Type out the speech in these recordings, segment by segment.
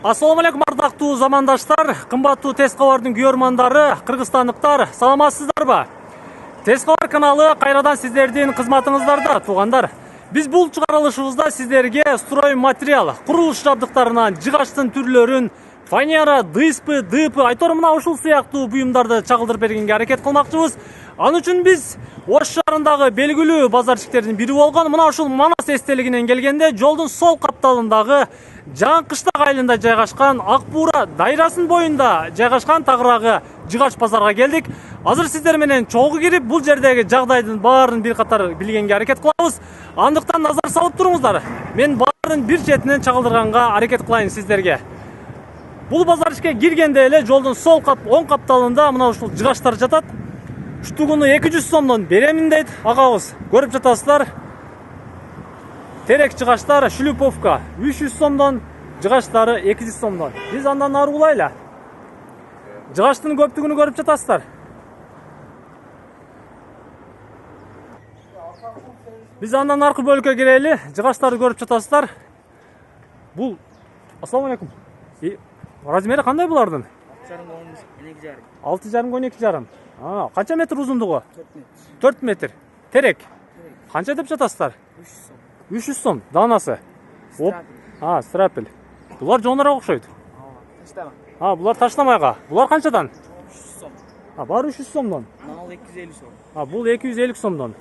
Assalamu алейкум ардактуу замандаштар, кымбаттуу Тез кабардын күйөрмандары, кыргызстандыктар, саламатсыздарбы? Тез кабар каналы кайрадан сиздердин кызматыңыздарда, туугандар. Биз бул чыгарылышыбызда сиздерге строй материал, курулуш жабдыктарынан жыгачтын түрлөрүн, фанера, дыспы, дыпы, айтор мына ушул сыяктуу буюмдарды чагылдырып бергенге аракет кылмакчыбыз. Анын үчүн биз Ош шаарындагы белгилүү базарчиктердин бири болгон мына ушул Манас эстелигинен келгенде жолдун сол капталындагы Жаңкыштак айылында жайгашкан Ак Буура дайрасын боюнда жайгашкан тагыраагы жыгач базарга келдик. Азыр сиздер менен чогуу кирип бул жердеги жагдайдын баарын бир катар билгенге аракет кылабыз. Андыктан назар салып туруңуздар. Мен баарын бир четинен чагылдырганга аракет кылайын сиздерге. Бул базарчыкка киргенде эле жолдун сол оң капталында мына ушул жыгачтар жатат. Штугуну 200 сомдон беремин дейт агабыз. Көрүп жатасыздар. Терек жыгачтар шлюповка 300 сомдон, жыгачтары 200 сомдон. Биз андан аргулайлы. Жыгачтын көптүгүнү көрүп жатасыздар. Биз андан аркы бөлүккө кирели. Жыгачтарды көрүп жатасыздар. Бул Ассаламу алейкум. Размери кандай булардын? 6,5-12,5. Канча метр узундугу? 4 метр. Терек. Канча деп жатасыздар? 300 сом. Данасы. Страпель. Булар жоонураак окшойт. Таштама. Булар таштамайга. Булар канчадан? 300 сом. Баары 300 сомдон. Бул 250 сом. Бул 250 сомдон.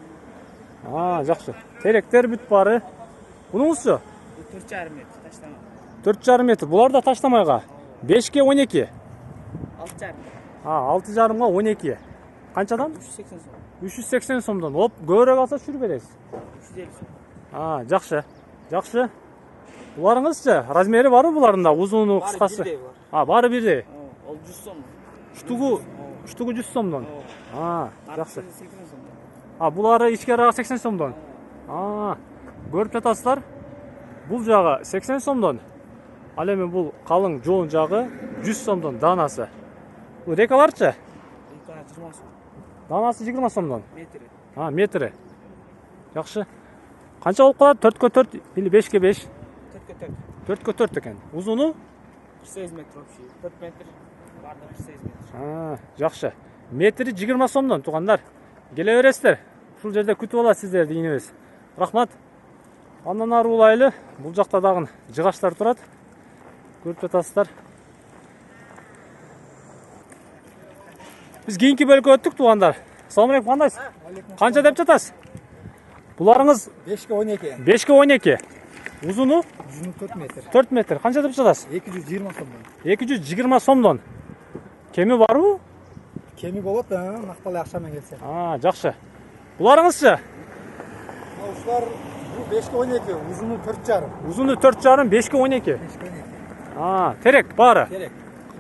Жакшы. Теректер бүт баары. Бунуңузчу? 4,5 метр таштама. 4,5 метр. Булар да таштамайга. 5ке 12. 6,5. 6,5га 12. Канчадан? 380 сом. 380 сомдон. Көбүрөөк алса чүрүп бересиз. 350 сом. Жакшы. Жакшы. Буларыңызчы? Размери барбы буларында? Узуну, кыскасы? Баары бирдей. Ол 100 сом. Штугу 100 сомдон. Жакшы. Булары ичкерага 80 сомдон. Көрүп жатасыздар. Бул жагы 80 сомдон. Ал эми бул калың жоон жагы 100 сомдон данасы. Бул рекаларчы? Река 20 сом. Данасы 20 сомдон. Метри. Метри. Жакшы. Канча болуп калат? 4ке 4 или 5ке 5? 4ке 4. 4ке 4 экен. Узуну 48 метр вообще. 4 метр. Бардыгы 48 метр. Жакшы. Метри 20 сомдон туугандар. Келе бересиздер. Ушул жерде күтүп алат сиздерди ийнебиз. Рахмат. Андан ары улайлы. Бул жакта дагы жыгачтар турат. Көрүп жатасыздар. Биз кийинки бөлүккө өттүк туугандар. Assalamu алейкум, кандайсыз? Канча деп жатасыз? Буларыңыз 5ке 12. 5ке 12. Узуну? 4 метр. 4 метр. Канча деп жатасыз? 220 сомдон. 220 сомдон. Кеми барбы? Кеми болот, макталай акча менен келсе. Жакшы. Буларыңызчы? Ушулар 5ке 12, узуну 4,5. Узуну 4,5, 5ке 12. 5ке 12. Терек баары? Терек.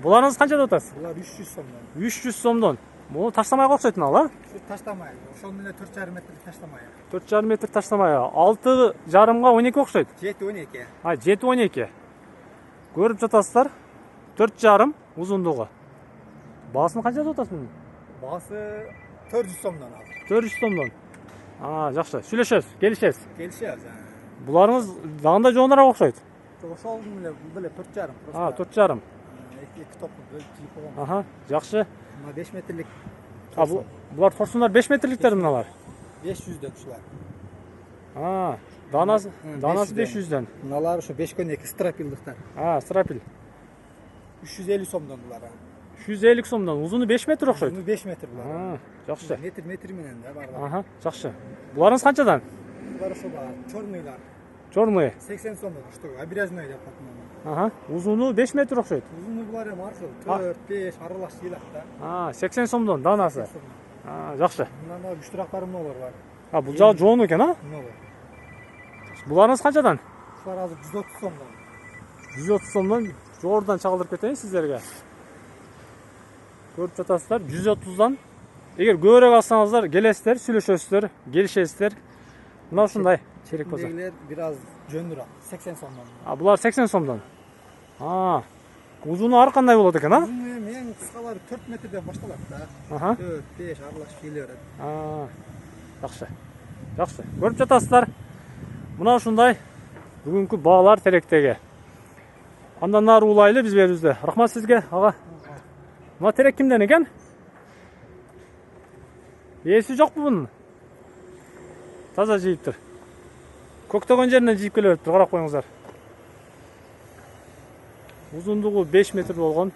Буларыңыз канча деп атасыз? Булар 300 сомдон. 300 сомдон. Бул таштамайга окшойт ала? Таштамай. Ошол менен 4,5 метр таштамай. 4,5 метр таштамай. 6,5га 12 окшойт. 7,12. 7,12. Көрүп жатасыздар. 4,5 узундугу. Баасын канча деп атасыз мунун? Баасы 400 сомдон ал. 400 сомдон. Жакшы. Сүйлөшөбүз, келишебиз. Келишебиз. Буларыңыз дагында жоонораак окшойт. Ошол менен бул деле 4,5. 4,5. Эки топ бөлүп койгон. Жакшы. 5 метрлик. Булар торсундар 5 метрликтер мыналар. 500дөн ушулар. Данасы 500дөн. Мыналар ошо 5ке 12 страпилдыктар. Страпил. 350 сомдон булар. 350 сомдон. Узуну 5 метр окшойт. Узуну 5 метр булар. Жакшы. Метр менен да барлар. Жакшы. Буларыңыз канчадан? Булар ошо чорныйлар. Чорный. 80 сомдон штук. Обрезной деп атат. Узуну 5 метр окшойт. Узуну булар эми аркы 4-5 аралаш жыйлат да. 80 сомдон данасы. Жакшы. Мындан күчтүрөөктөр мыналар бар. Бул жагы жоон экен, Буларыңыз канчадан? Ушулар азыр 130 сомдон. 130 сомдон жогорудан чагылдырып кетейин сиздерге. Көрүп жатасыздар, 130дан. Эгер көбүрөөк алсаңыздар, келесиздер, сүйлөшөсүздөр, келишесиздер. Мына ушундай черек болсо. Бундайлар бир аз жөнүрөөк, 80 сомдон. Булар 80 сомдон. Узуну ар кандай болот экен, Узуну эң кыскалары 4 метрден башталат да. 4-5 аралаш келе берет. Жакшы. Жакшы. Көрүп жатасыздар. Мына ушундай бүгүнкү баалар теректеги. Andan nары улайлы биз берүүбүздө. Рахмат сизге, ага. Мына терек кимден экен? Ээси жокпу бунун? Таза жийиптир. Көктөгөн жеринен жийип келе бериптир, карап коюңуздар. Узундугу 5 метр болгон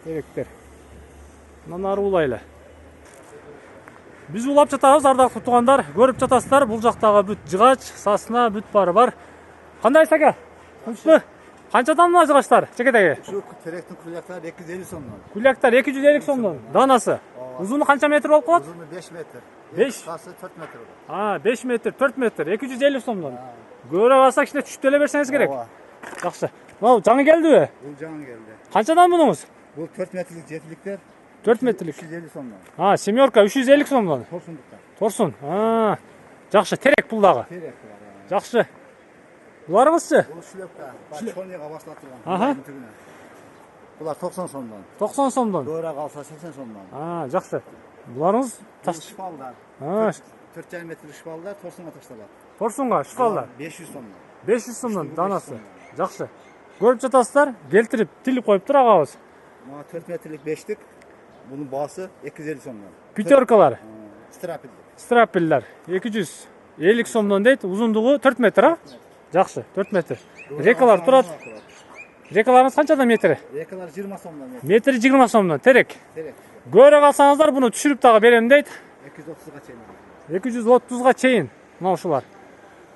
теректер. Андан нары улайлы. Биз улап жатабыз, ардактуу туугандар. Көрүп жатасыздар, бул жактагы бүт жыгач, сасына бүт баары бар. Кандайсыз ака? Кымчы? Канчадан мына жыгачтар? Чекедеги? Şu terektin kulyaktari 250 so'mdan. Кулактар 250 сомдон. Данасы. Узуну канча метр болуп калат? Uzunluğu 5 metre. 5. Kıskası 4 metre olur. 5 метр, 4 метр, 250 сомдон. Көбүрөөк алсак кичине түшүп деле берсеңиz керек. Ооба. Жакшы. Мына жаңы келдиби? Bu can geldi. Канчадан мунуңуз? Bu 4 metrelik jetlikler 4 метрлик. 350 so'mdan. Семерка 350 сомдон. Torsunduklar. Торсун. Жакшы, терек бул дагы. Terek var. Жакшы. Буларыңызчы? Bu şülöpka. Balkoniye başlattırgan. Aha. Bular 90 so'mdan. 90 сомдон. Doğru kalsa 80 so'mdan. Жакшы. Буларыңыз Bu şıpallar. 4,5 metrelik şıpallar torsuna taşlarlar. Торсунга шпалдар. 500 so'mdan. 500 сомдон данасы. Жакшы. Көрүп жатасыздар, келтирип тилип коюптур агабыз. Buna 4 metrelik beşlik. Bunun bağısı 250 so'mdan. Пятеркалар, Strapil. страпеллер 250 сомдон дейт, узундугу 4 метр, а? Жакшы, 4 метр. Рекалар турат. Рекаларыңыз канчада метри? Rekalar 20 so'mdan. Метри 20 сомдон, терек. Terek. Көбүрөөк алсаңыздар, буну түшүрүп дагы берем дейт. 230'a çeyin. 230га чейин. Мына ушулар.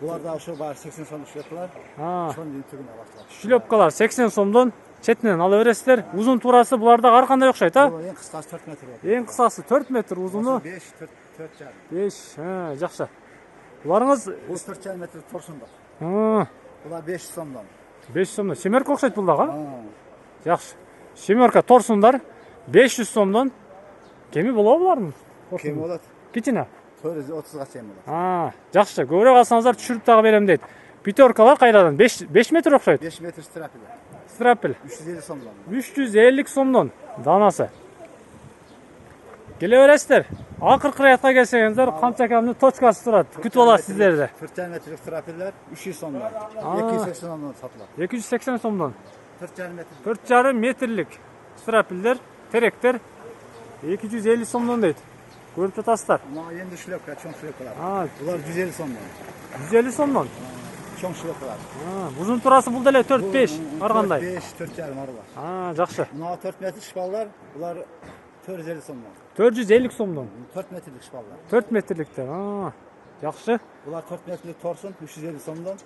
Bular da şu var 80 so'mlik şülöpkalar. Şonun tügüne başlar. Шлёпкалар 80 сомдон четинен ала бересиздер. Узун турасы буларда ар кандай окшойт, а? Bu en kıskası 4 metre oldu. Эң кысасы 4 метр, узуну 5, 4 çarpı. 5. Жакшы. Буларыңыз Bu 4 metre torsunda. 5 Bular 500 so'mdan. сомдон. Семерка окшойт бул дагы. Ha. Жакшы. Семерка торсундар 500 сомдон. Кеми болобу булардын? Kim olat? Кичине. 430'a çeyin olat. Жакшы. Көбүрөөк алсаңыздар түшүрүп дагы берем дейт. Пятеркалар кайрадан 5 метр окшойт. 5 metre strapil. Страпел 350 so'mdan. 350 сомдон данасы. Келе бересиздер. Акыркы ряда келсеңиздер, канча камдын точкасы турат. Күтүп алат сиздерди. 4 metrelik strapiller 300 so'mdan. 280 so'mdan satılır. 280 сомдон. 4,5 metre. 4,5 метрлик страпелдер, теректер 250 сомдон дейт. Көрүп жатасыздар. Buna endi şülöpka, çoğun şülöpkalar. Bular Bular 150 so'mdan. 150 сомдон. Çoğun şülöpkalar. Узун турасы бул деле 4-5 ар кандай. 5, 4,5 arı var. Жакшы. Buna 4 metre şıpallar. Bular 450 so'mdan. 450 сомдон. 4 metrelik şıpallar. 4 метрликтер. Жакшы. Bular 4 metrelik torsun 350 so'mdan.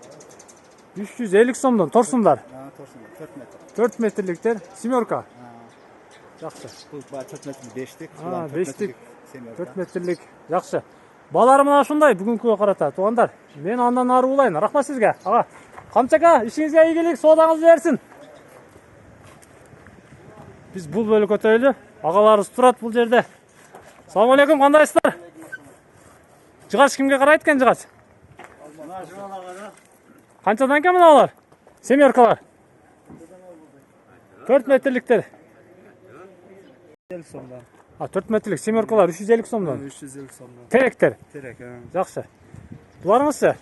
350 сомдон торсундар. Torsunlar 4 metre. 4 метрликтер, семерка. Жакшы. Bu 4 metrelik beşlik. 5'lik. 4 метрлик. Жакшы. Балар мына ушундай бүгүнкүгө карата. Туугандар, мен андан ары улайын. Рахмат сизге. Ага. Камчака, ишиңизге ийгилик, соодаңыз берсин. Биз бул бөлүккө өтөлү. Агаларыбыз турат бул жерде. Салам алейкум, кандайсыздар? Жыгач кимге карайт экен жыгач? Канчадан экен мыналар? Семеркалар. 4 метрликтер. 350 so'mdan. 4 метрлик семеркалар 350 сомдон. 350 so'mdan. Теректер. Terek. Жакшы. Буларыңызчы?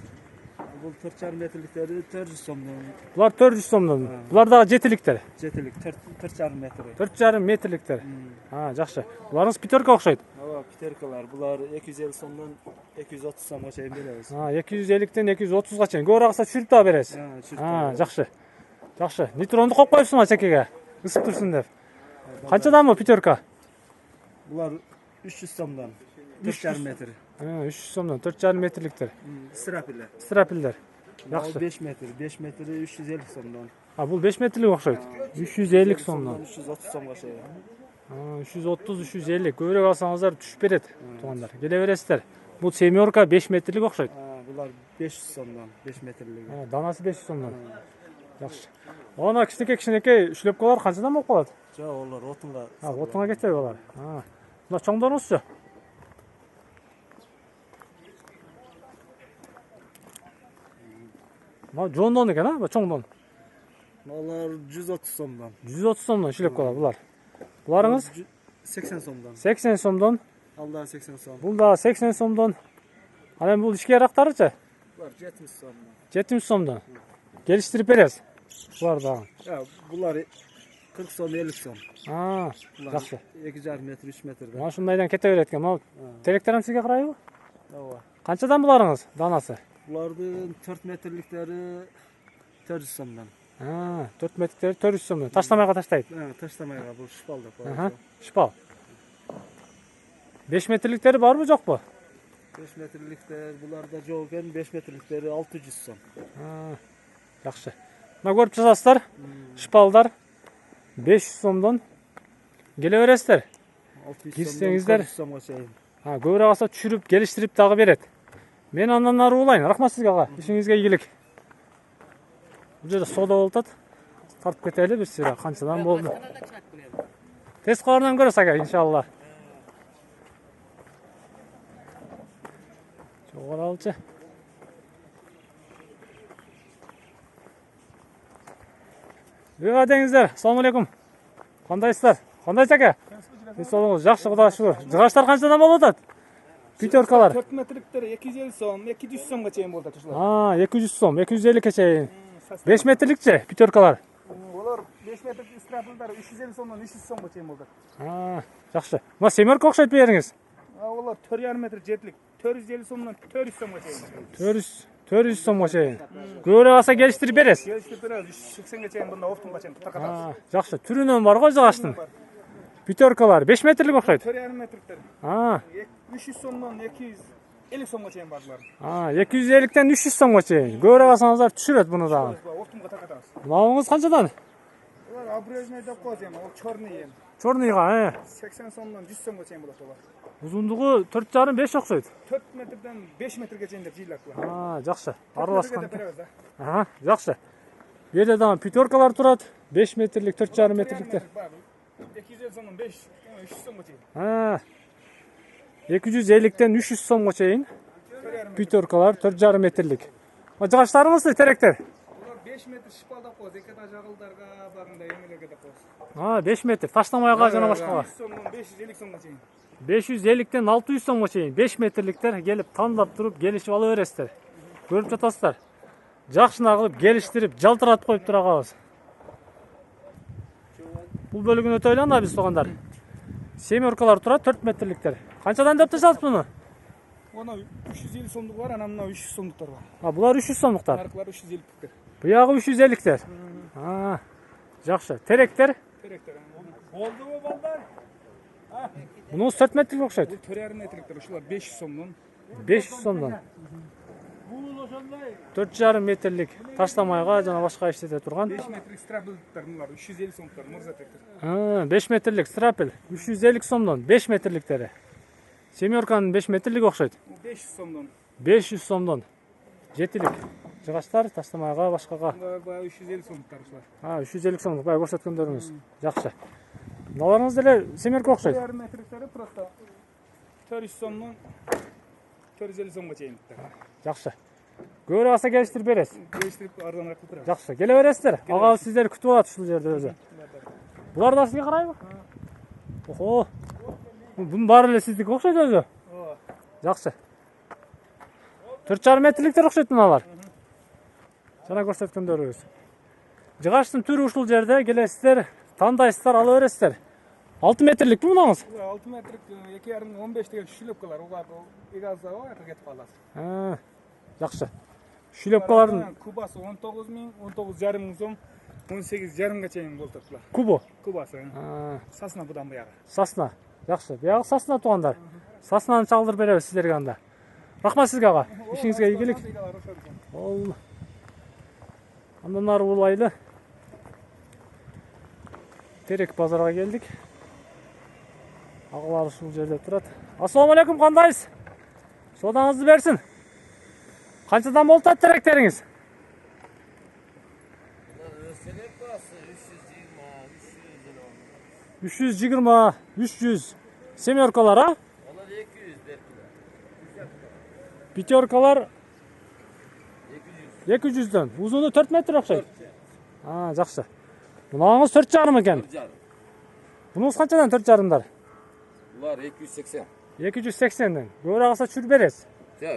Bu 4,5 metrelikleri 400 so'mdan. Булар 400 сомдон. Булар дагы жетиликтер. Jetlik 4,5 metre. 4,5 метрликтер. Жакшы. Буларыңыз пятерка окшойт. Ава, piterkalar. Bular 250 so'mdan 230 so'mga çeyin beremiz. 250-тен 230га чейин. Көбүрөөк акча түшүрүп дагы бересиз. Жакшы. Жакшы. Нитронду коюп коюпсуңар чекеге. Ысып турсун деп. Канчадан бу пятерка? Bular 300 so'mdan. 4,5 metre. 300 сомдон 4,5 метрликтер. Strapiller. Страпелдер. Bular Жакшы. 5 metre. 5 metre 350 so'mdan. Бул 5 метрлик окшойт. 350 сомдон. 330 so'mga çeyin. 330-350. Көбүрөөк алсаңыздар түшүп берет. Туугандар, келе бересиздер. Бул семерка 5 метрлик окшойт. Bular 500 so'mdan. 5 metrelik. Данасы 500 сомдон. Жакшы. Ана кичинекей шлепкалар канчадан болуп калат? Жок, олар отунга. Отунга кетпей алар. Мына чоңдорубузчу. Мына жондон экен, а? Чоңдон. Олар 130 so'mdan. 130 сомдон шлепкалар булар. Буларыңыз 80 so'mdan. 80 сомдон. Алда 80 so'm. Бул да 80 сомдон. Анан бул ишке ярактарычы? Bular 70 so'mdan. 70 сомдон. Келиштирип бересиз. Bular da. Ya bunlar 40 son 50 son. Ha, Bunlar yaxşı. 2,5 metre 3 metrede. Mana shundaydan ketaveretken. Mana terekler ham sizga qaraymi? Ava. Qanchadan bularınız danası? Bularning 4 metrlikleri 400 so'mdan. Ha, 4 metrlikleri 400 so'mdan. Tashlamay tashtaydi. Ha, tashlamayga bu shpalda Aha, shipal. 5 metrlikleri bormi yo'qmi? 5 metrlikler bularda yo'q ekan, 5 metrlikleri 600 so'm. Ha, yaxshi. Mana ko'rib turasizlar, shipaldar 500 so'mdan kelaverasizlar. 600 Gitsengizler. 400 so'mgacha. Ha, ko'proq olsa tushirib, kelishtirib tag'i beradi. Men andan nari ulayın. Rahmat sizga ağa. İşingizga iyilik. Bu yerda soda oltat. Tartib ketaylik biz sizga. Qanchadan bo'ldi? Tez qordan ko'rasiz aka inshaalloh. Çoğalçı. Dengizler. Assalomu alaykum. Qandaysizlar? Qandaysiz aka? Siz sog'ingiz yaxshi, xudo shukr. Jig'ashlar qanchadan bo'ladi? Piterkalar. 4 metrlikleri 250 so'm, 200 so'mgacha bo'ldi tashlar. Ha, 200 so'm, 250 kaçayın. 5 metrlikçe piterkalar. Ular 5 metrlik istraplar 350 so'mdan 300 so'mgacha bo'ldi. Ha, yaxshi. Mana semirka o'xshatib beringiz. Ular 4,5 metr jetlik 450 so'mdan 400 so'mgacha. 400 so'mgacha. Ko'ra olsa geliştirib berasiz. Geliştirib beramiz. 180gacha bunda oftumgacha tarqatamiz. Ha, yaxshi. Turidan bor qo'yjag'ashdim. Piterkalar 5 metrlik o'xshaydi. 4,5 metrlikler. Ha. 300 so'mdan 250 so'mgacha borlar. Ha, 250 dan 300 so'mgacha. Ko'ra olsangizlar tushiradi buni da. Oftumga tarqatamiz. Nomingiz qanchadan? Ular обрезной deb qo'ydim, o chorniy. Chorniyga, ha. 80 so'mdan 100 so'mgacha bo'ladi ular. Uzunluğu 4,5-5 o'xshaydi. 4 metrdan 5 metrgacha deb jiylatlar. Ha, yaxshi. Aralashgan. Beramiz-da. Aha, yaxshi. Bu yerda ham piterkalar turadi. 5 metrlik, 4,5 metrliklar. 250 so'mdan 5 300 so'mgacha. Ha. 250 dan 300 so'mgacha piterkalar 4,5 metrlik. Jig'ashlarimiz terekler. Ular 5 metr shipalda qo'ydi, ikkita jag'ildarga bag'inda yemelarga deb qo'ydi. Ha, 5 metr. Tashlamayga jana boshqaga. 100 so'mdan 550 so'mgacha. 550 dan 600 so'mgacha 5 metrliklar kelib tanlab turib kelishib olaverasizlar. Ko'rib turasizlar. Yaxshina qilib kelishtirib, jaltiratib qo'yib turag'amiz. Bu bölümünü öteylen da biz soğanlar. Semirkalar turadi 4 metrlikler. Qanchadan deb tashlabsiz buni? Ona 350 so'mlik var, ana bundan 300 so'mliklar var. Ha, bular 300 so'mliklar. Farqlar 350liklar. Bu yog'i 350liklar. Ha. Yaxshi. Terekler. Terekler. Oldu mu baldan? Bunun 4 metrlik o'xshaydi. Bu 4,5 metrliklar, shular 500 so'mdan. 500 so'mdan. 4,5 metrlik tashlamayga jana boshqa ishlata turgan. 5 metrik strapellar bunlar 350 so'mliklar, Mirzateklar. Ha, 5 metrlik strapel 350 so'mdan 5 metrliklari. Semirkanın 5 metrlik o'xshaydi. 500 so'mdan. 500 so'mdan. Jetilik. Jig'ashlar tashlamayga boshqaga. Bunlar 350 so'mliklar shular. Ha, 350 so'mlik. Bay ko'rsatganlaringiz. Yaxshi. Nolaringiz da semirka o'xshaydi. 4,5 metrliklari prosta 400 so'mdan 450 so'mgacha endi. Yaxshi. Ko'ra olsa kelishtirib berasiz. Geliştirib arzonroq qilib beramiz. Yaxshi. Kelaverasizlar. Ağa sizlar kutib oladi shu yerda o'zi. Bular da sizga qaraymi? Oho. Bunun bari sizga o'xshaydi o'zi. Yaxshi. 4,5 metrliklar o'xshaydi bunalar. Sana ko'rsatganlaringiz. Jig'ashning turi ushul yerda kelasizlar, tandaysizlar, olaverasizlar. 6 metrlikmi bunamiz? 6 metrlik 2,5 15 degan shlyopkalar, ular egazda yo'q, ketib qoladi. Ha. Yaxshi. Shlyopkalarning kubasi 19 ming, 19,5 ming so'm, 18,5 gacha bo'ldi bular. kubo. Kubasi. Ha. Sasna budan buyog'i. Sasna. Yaxshi. Bu yog'i Sasna tuğanlar. Sasnani chaqirib beramiz sizlarga anda. Rahmat sizga ağa. İşingizga iyilik. Allah. Andan nari ulaylı. Terek pazarga geldik. Ağalar şu yerda turadi. Assalomu alaykum, qandaysiz? Sodangizni bersin. Qanchadan bo'ldi terekleringiz? 320, 300. Semirkalar ha? Onlar 200 belkiler. Piterkalar 200. 200'dan. Uzunu 4 metre o'xshaydi. Ha, yaxshi. Bunaqangiz 4,5 ekan. Bununuz qanchadan 4,5'dar? Bunlar 280. 280'dan. Ko'ra olsa tushirib berasiz. Ya,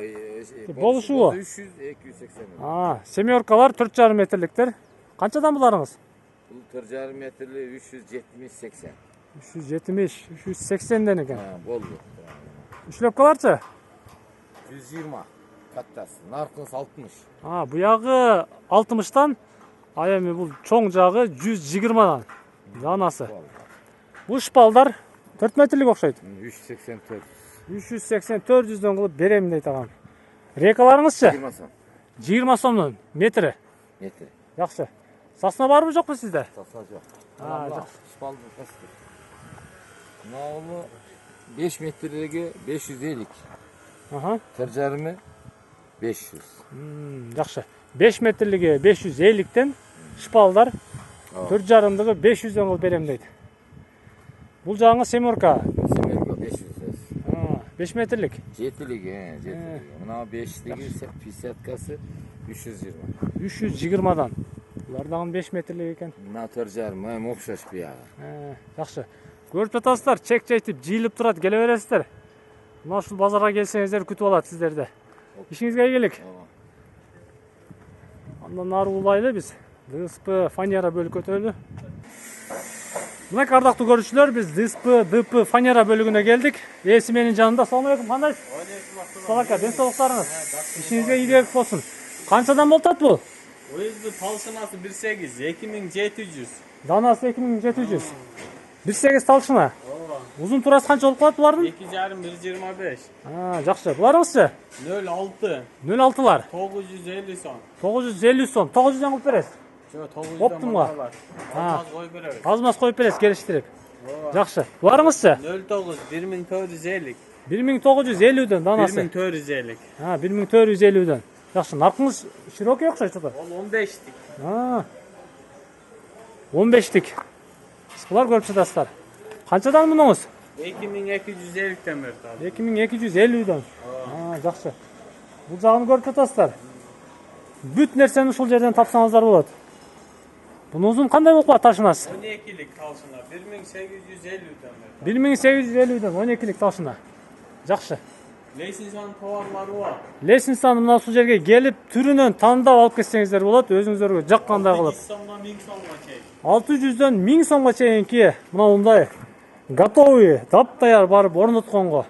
Bo'luşu o. 300, 280. Ha, semirkalar 4,5 metrlikler. Канчадан буларыңыз? Бұл 4,5 метрлі 370-80. 370, 380'den eкен. Болды. Üç-löpkalarçı? 120. Kattası. Narkınız 60. Bu yağı 60'tan, ayemi bu çoğun jağı 120'dan. Danası. Bu şpalдар 4 metrlik okşaydı. 384. 380-400'den kılıp berem deydi ağam. Rekalarыңызчы? 20 som. 20 сомдон метри. Метр. Жақсы. Сасна барбы жокпу сизде? Sasa yok. Жақсы. Spaldı kastı. Nalı 5 metreligi 550. Аха. 4,5 500. Жақсы. 5 метрлиги 550'тен шпалдар 4,5'lığı 500'den kılıp berem deydi. Бул жагыңыз семерка. Semerka 500. 5 metrlik. 7'ligi. 7'ligi. Buna 5'ligi 50'kası 320. 320'dan. Булардагы 5 metrlik eкен. Buna 4,5 hem okşaş bir yağı. Жақсы. Көрүп жатасыздар, чек чейтип жыйылып турат, келе бересиздер. Мына ушул базарга келсеңиздер күтүп алат сиздерди. Ишиңизге ийгилик. Андан нары улайлы биз. ДСП фанера бөлүккө өтөлү. Мына ардактуу көрүүчүлөр, биз ДСП ДП фанера бөлүгүнө келдик. Ээси менин жанында. Салам алейкум, кандайсыз? Салака, ден соолуктарыңыз. Ишиңизге ийгилик болсун. Канчадан болтат бул? Өзі талшынасы 1,8, 2700. Данасы 2700. 1,8 талшына. Uzun turası kança olup kalat bulardın? 2,5, 1,25. Жақсы. Бұларыңызшы? 0,6. 0,6'lar. 950 son. 950 son. 900'den koyup beresiz. Şöyle 900'den Optum var. Az koy bereriz. Azmaz koyup beresiz geliştirip. Жақсы. Бұларыңызшы? 0,9, 1450. 1950'den danası. 1450. 1450'den. Жақсы. Narkınız şirokey okşaydı. Ol 15'lik. 15'lik. Бұлар көріп жатасыздар. Қаншадан мұныңыз? 2250'den berdi abi. 2250'den. Жақсы. Бұл жағын көріп жатасыздар. Бүт нәрсені ушул жерден тапсаңыздар болады. Бұның ұзын қандай болып қалады талшынасы? 12'lik talşına 1850'den berdi. 1850'den 12'lik талшына. Жақсы. Leysinsan tovarları var. Лесинсан мына ушул жерге келип түрүнөн тандап алып кетсеңиздер болот, өзүңүздөргө жаккандай кылып. 600 somdan 1000 somga çek. 600'дөн 1000 сомго чейинки мына мындай готовый, таптаяр барып орнотконго.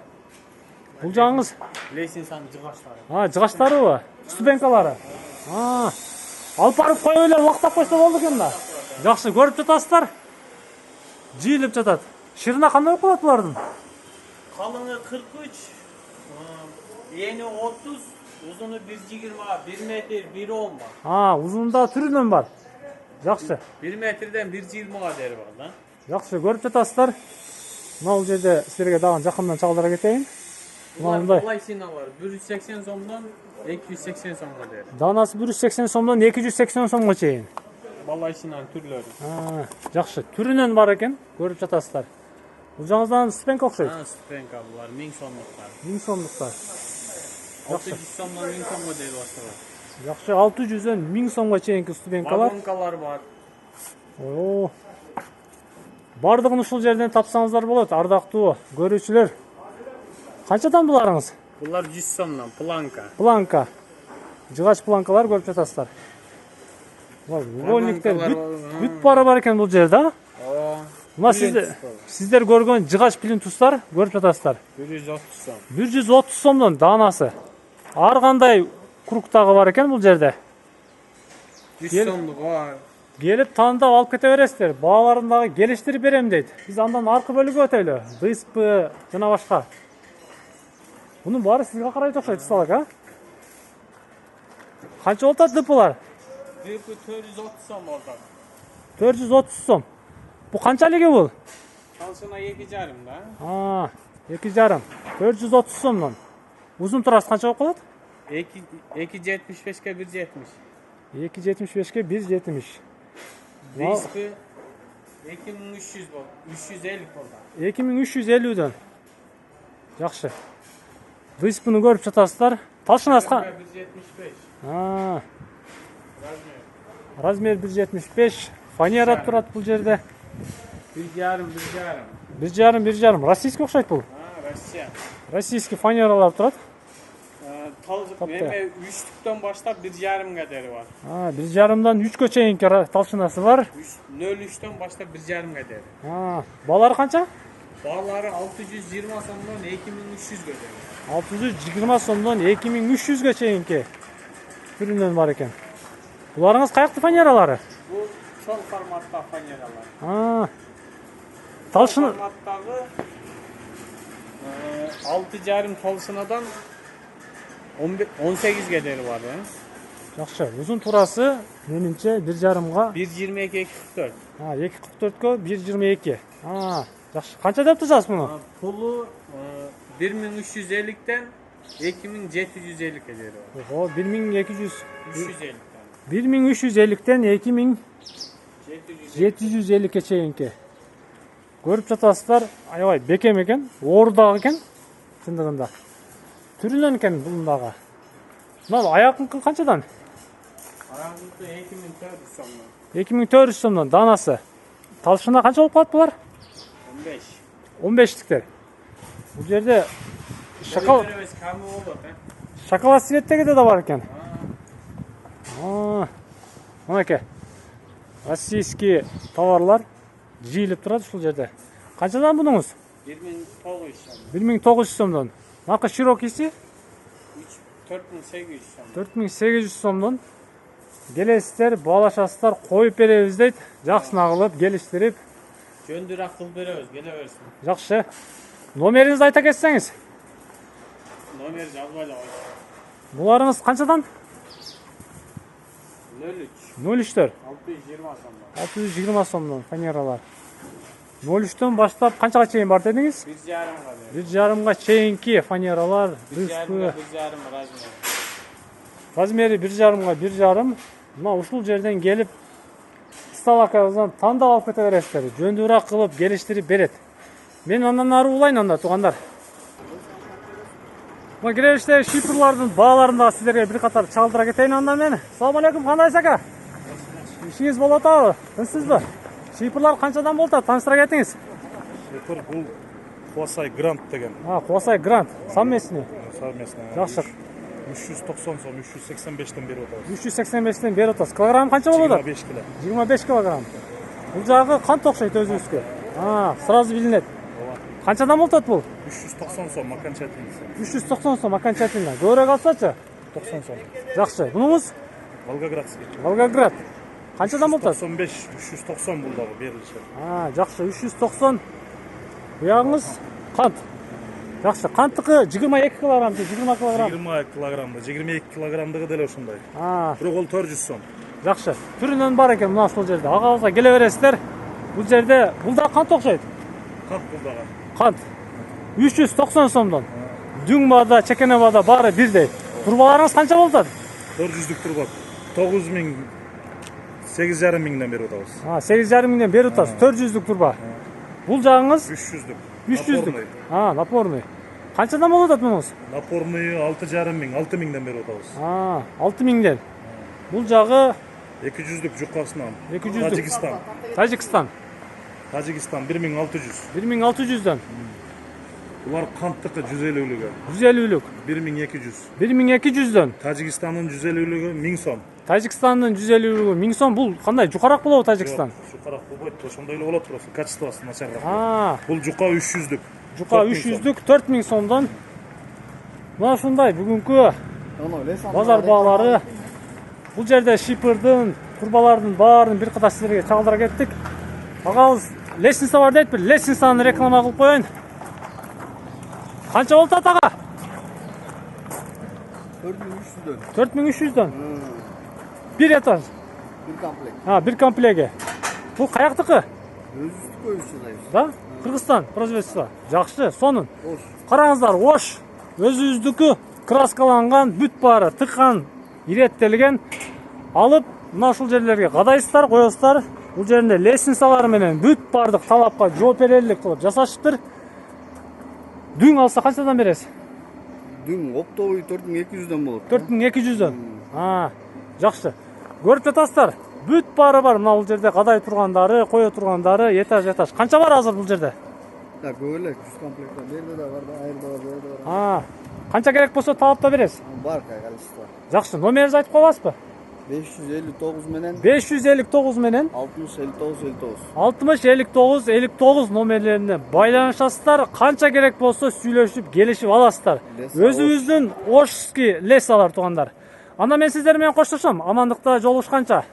Бул жагыңыз Leysinsan cıgaçları. жыгачтарыбы? Ступенкалары. Алып барып коюп эле уктап койсо болду экен да. Жакшы, көрүп жатасыздар. Жыйылып жатат. Шырына кандай болуп калат булардын? Kalını 43, eni 30, uzunu 1,20, 1 metre, 1,10 var. Узунда түрүнөн бар. Жакшы. 1 metreden 1,20'ga değeri var lan. Жакшы, көрүп жатасыздар. Мына бул жерде силерге дагы жакындан чагылдыра кетейин. Bunlar Мындай. kolay var. 180 somdan 280 somga değeri. Данасы 180 сомдон 280 сомго чейин. Balay sinan türleri. Жакшы. Түрүнөн бар экен, көрүп жатасыздар. Бул жаңыздан спенка окшойт. Spenka var, 1000 somluklar. 1000 сомдуктар. 600 somdan 1000 somga değeri başlar. Жакшы, 600'дөн 1000 сомго чейинки ступенкалар. Vagonkalar var. Бардыгын ушул жерден тапсаңыздар болот, ардактуу көрүүчүлөр. Канчадан буларыңыз? Bunlar 100 somdan, planka. Планка. Жыгач планкалар көрүп жатасыздар. Угольниктер бүт бара бар экен бул жерде. Мына сиздер көргөн жыгач плинтустар көрүп жатасыздар. 130 som. 130 сомдон данасы. Ар кандай кругтагы бар экен бул жерде. 100 somluk var. Gelip tandap alıp kete verесиздер. Бааларын дагы келиштирип берем дейт. Биз андан аркы бөлүгү өтөлү. ДСП жана башка. Bunun баары сизге карайт окшойт, салак, Канча болот ДПлар? DP 430 som orada. 430 сом. Bu канчалыгы бул? Talşına 2,5 da. 2,5. 430 сомдон. Uzun turası kança болуп калат? 2,75'e 1,70. 2,75'e 1,70. DSP 2300 bol. 350 orada. 2350'den. Жақсы. ДСПны көрүп жатасыздар. Талшынасы 1,75. Размер 1,75. Фанера турат бул жерде. 1,5. 1,5. Российский окшойт бул. Россия. Российский фанералар турат. Meme 3'lükten başlap 1,5 kaderi var. Ha, 1,5'dan 3'e çeyinki talşınası var. 0,3'ten başlap 1,5 kaderi. Ha, bağları kança? Bağları 620 sondan 2300 kaderi. 620 so'mdan 2300'ge çeyinki türünden var ekan. Bularınız kayaklı fanyaralары? Bu çol formatda fanyeralar. Ha. Talşın Formattagı 6,5 talşınadan 18 kaderi var. Yaxşı. Uzun turası menimçe 1,5'ga 1,22 2,44. ha 2,44'ga 1,22. Ha, yaxşı. Qancha dep tutasiz buni? Pulu 1350'den 2750 kaderi var. Oho, 1200 350'den. 1350'den 2750'ge çeyinki. Görüp жатасыздар, аябай бекем экен, оорудаг экен чындыгында. Түрүнөн экен булундагы. Мына аякынкы канчадан? Aramızda 2400 sondan. 2400 сомдон данасы. Талшына канча болуп калат булар? 15. 15'likler. Bu жерде Biraz kamı olur. шоколад цветтеги да бар экен. Мынакей. Российский товарлар жийлип турат ушул жерде. Канчадан бунуңуз? 1900 son. 1900 сомдон. Мынакы широкийси 4800 son. 4800 сомдон. Келесиздер, баалашасыздар, коюп беребиз дейт. Жакшына кылып, келиштирип. Жөндүрөк кылып беребиz, келе берсин. Жакшы. Номеринизди айта кетсеңиз. Номер жазбайлы ой. Буларыңыз канчадан? 03 03'төр. 620 sondan. 620 сомдон фанералар. 03'төн баштап канчага чейин бар дедиңиз? 1,5 1,5га чейинки фанералар, 1,5 размери размер. 1,5га 1,5. Мына ушул жерден келип сталакабыздан тандап алып кете бересиздер. Жөндүүрөөк кылып келиштирип берет. Мен андан ары улайын анда туугандар. Мына киребиштеги шипрлардын бааларын да сиздерге бир катар чалдыра кетейин андан мен. Assalomu alaykum, кандайсыз ака? İşiniz болуп атабы? Тынчсызбы? Шипрлар канчадан болуп атат? Тааныштыра кетиңиз. Шипр бул Куасай Грант деген. Куасай Грант, совместный. Совместный. Жакшы. 390 сом, 385'ten beri отабыз. 385'тен бери атасыз. Килограмм канча болуп атат? 25 кило. 25 килограмм. Бул жагы кант окшойт өзүбүзгө. Сразу билинет. Канчадан болуп атат бул? 390 сом окончательный. 390 сом окончательно. Көбүрөөк алсачы? 90 сом. Жакшы. Бунуңуз? Волгоградский. Волгоград. Канчадан болуп атат? 95, 390 бул дагы берилиши. Жакшы. 390. Буягыңыз кант. Жакшы. Канттыкы 22 килограмм, 20 килограмм. 20 килограммды, 22 килограммдыгы деле ушундай. Бирок ол 400 сом. Жакшы. Түрүнөн бар экен мына ушул жерде. Агабызга келе бересиздер. Бул жерде бул да кант окшойт. Кант бул дагы. Кант 390 сомдон. Дүң бада, чекене бада баары бирдей. Турбаларыңыз канча болуп атат? 400'лük турба. 9000 8,5 миңден бери отабыз. 8,5 миңден бери атасыз. 400'лük турба. Бул жагыңыз 300'лük. 300'лük. Напорный. Канчадан болуп атат мунуңуз? Напорный 6,5 миң, 6 миңден бери отабыз. 6 миңден. Бул жагы 200'лük жукасынан. 200'лük. Тажикстан. Тажикстан 1600. 1600'дөн. Булар канттыкы 150'лүгү. 150'лük. 1200. 1200'дөн. Тажикстандын 150'лүгү 1000 сом. Тажикстандын 150'лүгү 1000 сом. Бул кандай жукарак болобу Тажикстан? Жукарак болбойт, ошондой эле болот просто. Качествосы начарраак. Бул жука 300'лүк. Жука 300'лük 4000 сомдон. Мына ушундай бүгүнкү базар баалары. Бул жерде шипырдын, турбалардын баарын бир катар сиздерге чагылдыра кеттик. Агабыз лестница бар дейт, бир лестницаны реклама кылып коеюн. Канча болуп атат ага? 4300'дөн. 4300'дөн. Бир этаж. Bir komplekt. Бир комплеге. Бул каяктыкы? Özüstü koyuşçudayız. Да? Кыргызстан производство. Жакшы, сонун. Hoş. Караңыздар, ош. Өзүбүздүкү краскаланган, бүт баары тыккан, иреттелген. Алып, мына ушул жерлерге кадайсыздар, коесуздар. Бул жеринде лестницалары менен бүт баардык талапка жооп берерлик кылып жасашыптыр. Дүң алса канчадан бересиз? Dün oптовый 4200'den болот. 4200'дөн. Жакшы. Көрүп жатасыздар. Бүт баары бар. Мына бул жерде кадай тургандары, кое тургандары, этаж. Канча бар азыр бул жерде? Ya böyle 100 komplekten. Nerede de var da ayrı da var, böyle de var. Ha. Kança gerek bolsa talap da beresiz. Var kalişte var. Жақсы, номеріңізді айтып қоясыз 559 menen 559 менен 60 59 59. 60 59 59 номерлеріне байланышасыздар. Қанша керек болса сүйлөшүп, келишип аласыздар. Өзүңүздүн Ошский лесалар туғандар. Анда мен сиздер менен коштошом. Амандыкта жолугушканча.